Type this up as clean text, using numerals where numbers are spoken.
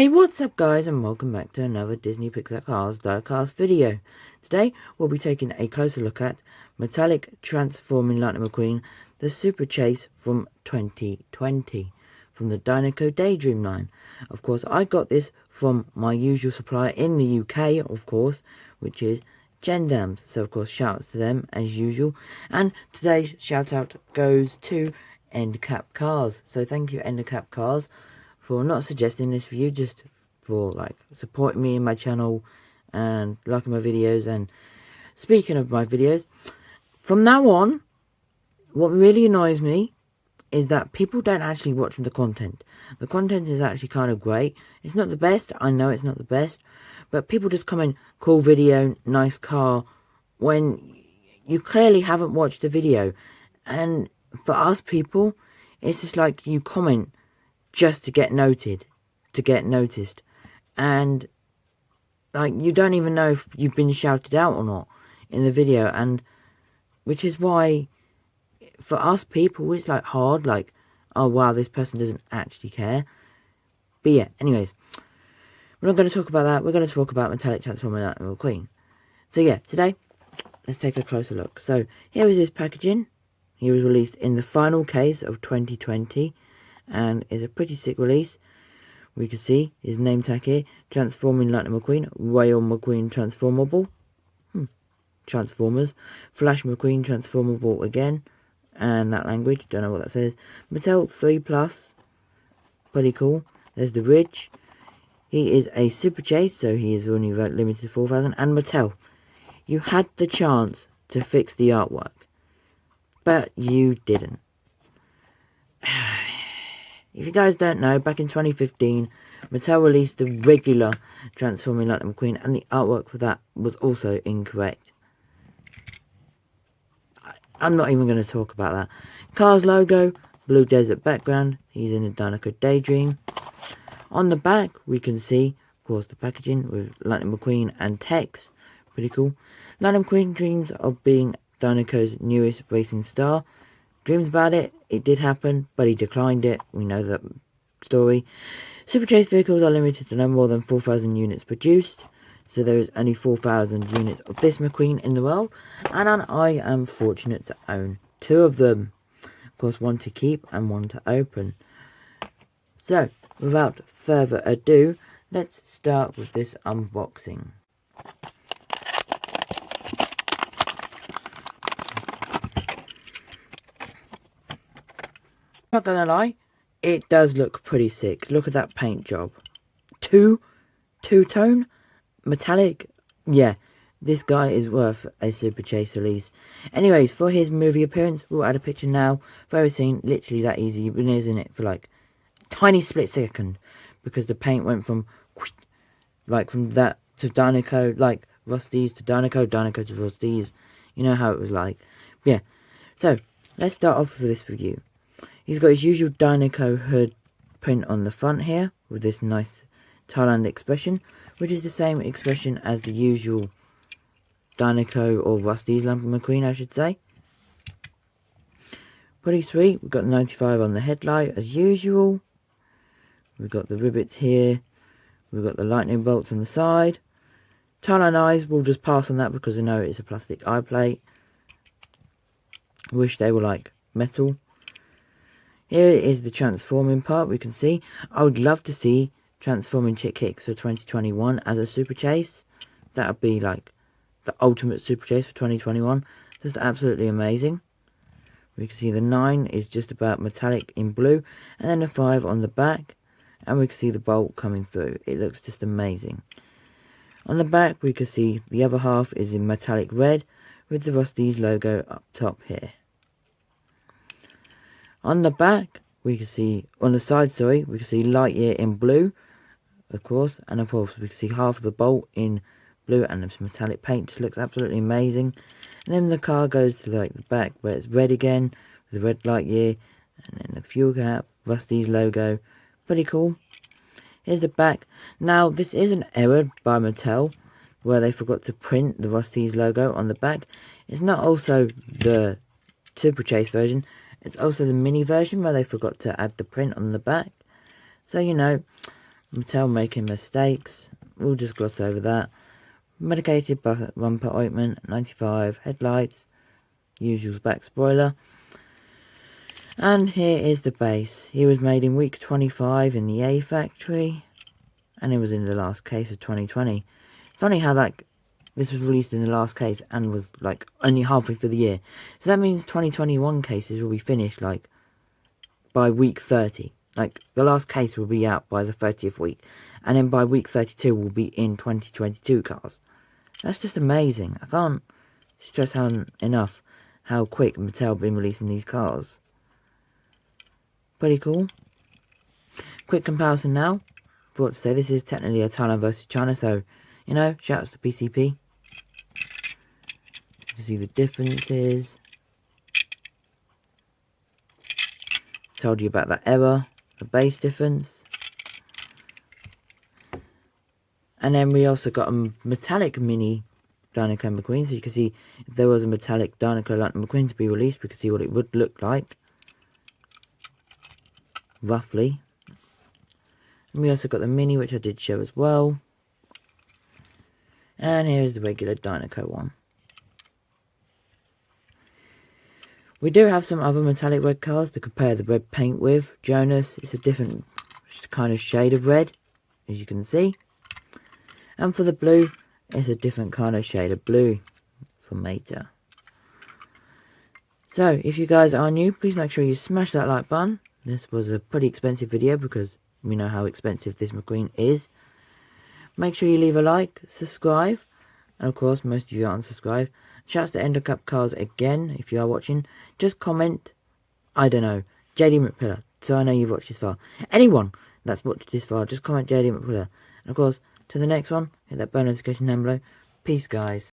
Hey, what's up guys, and welcome back to another Disney Pixar Cars Diecast video. Today we'll be taking a closer look at Metallic Transforming Lightning McQueen, the Super Chase from 2020 from the Dinoco Daydream line. Of course, I got this from my usual supplier in the UK, of course, which is Gendams. So of course, shouts to them as usual. And today's shout out goes to Endcap Cars. So thank you, Endcap Cars, for not suggesting this for you, just for like supporting me in my channel and liking my videos. And speaking of my videos, from now on, what really annoys me is that people don't actually watch the content. The content is actually kind of great. It's not the best, I know it's not the best, but people just comment, cool video, nice car, when you clearly haven't watched the video. And for us people, it's just like you comment just to get noted, to get noticed, and like you don't even know if you've been shouted out or not in the video. And which is why for us people it's like hard, like, oh wow, this person doesn't actually care. But yeah, anyways, we're not going to talk about that. We're going to talk about Metallic Transforming Lightning McQueen. So yeah, today let's take a closer look. So here is his packaging. He was released in the final case of 2020 and is a pretty sick release. We can see his name tag here, Transforming Lightning McQueen, Rail McQueen Transformable, Transformers, Flash McQueen Transformable again, and that language, don't know what that says. Mattel 3+, pretty cool. There's the Ridge. He is a Super Chase, so he is only limited to 4,000. And Mattel, you had the chance to fix the artwork, but you didn't. If you guys don't know, back in 2015, Mattel released the regular Transforming Lightning McQueen, and the artwork for that was also incorrect. I'm not even going to talk about that. Cars logo, blue desert background. He's in a Dinoco Daydream. On the back, we can see, of course, the packaging with Lightning McQueen and text. Pretty cool. Lightning McQueen dreams of being Dinoco's newest racing star. Dreams about it, it did happen, but he declined it. We know that story. Super Chase vehicles are limited to no more than 4,000 units produced. So there is only 4,000 units of this McQueen in the world. And I am fortunate to own 2 of them. Of course, one to keep and one to open. So, without further ado, let's start with this unboxing. Not gonna lie, it does look pretty sick. Look at that paint job. Two-tone, metallic. Yeah, this guy is worth a Super Chase release. Anyways, for his movie appearance, we'll add a picture now. Very scene, literally that easy. You've been in it for like a tiny split second, because the paint went from like from that to Dinoco, like Rusty's to Dinoco, Dinoco to Rusty's. You know how it was like. Yeah. So let's start off with this review. He's got his usual Dinoco hood print on the front here, with this nice Thailand expression, which is the same expression as the usual Dinoco or Rusty's Lightning McQueen, I should say. Pretty sweet. We've got 95 on the headlight as usual. We've got the rivets here. We've got the lightning bolts on the side. Thailand eyes, we'll just pass on that because I know it's a plastic eye plate. Wish they were like metal. Here is the transforming part. We can see, I would love to see Transforming Chick Hicks for 2021 as a Super Chase. That would be like the ultimate Super Chase for 2021. Just absolutely amazing. We can see the 9 is just about metallic in blue, and then the 5 on the back, and we can see the bolt coming through. It looks just amazing. On the back we can see the other half is in metallic red with the Rusty's logo up top here. On the back, we can see, on the side, sorry, we can see Lightyear in blue, of course, and of course we can see half of the bolt in blue, and this metallic paint just looks absolutely amazing. And then the car goes to like the back where it's red again, with the red Lightyear, and then the fuel cap, Rusty's logo, pretty cool. Here's the back. Now, this is an error by Mattel, where they forgot to print the Rusty's logo on the back. It's not also the Super Chase version. It's also the mini version where they forgot to add the print on the back. So, you know, Mattel making mistakes. We'll just gloss over that. Medicated bumper ointment, 95. Headlights, usual back spoiler. And here is the base. He was made in week 25 in the A factory. And it was in the last case of 2020. Funny how this was released in the last case and was like only halfway through the year. So that means 2021 cases will be finished like by week 30. Like the last case will be out by the 30th week. And then by week 32 will be in 2022 cars. That's just amazing. I can't stress enough how quick Mattel been releasing these cars. Pretty cool. Quick comparison now. Thought to say this is technically a Thailand versus China, so you know, shout out to PCP. You can see the differences. Told you about that error, the base difference. And then we also got a metallic mini Dinoco McQueen, so you can see if there was a metallic Dinoco Lightning McQueen to be released, we can see what it would look like. Roughly. And we also got the mini, which I did show as well. And here's the regular Dinoco one. We do have some other metallic red cars to compare the red paint with. Jonas is a different kind of shade of red, as you can see. And for the blue, it's a different kind of shade of blue from Meta. So, if you guys are new, please make sure you smash that like button. This was a pretty expensive video because we know how expensive this McQueen is. Make sure you leave a like, subscribe, and of course, most of you aren't subscribed. Shouts to Ender Cup Cars again, if you are watching. Just comment, I don't know, JD McPillar, so I know you've watched this far. Anyone that's watched this far, just comment JD McPillar. And of course, to the next one, hit that bell notification down below. Peace, guys.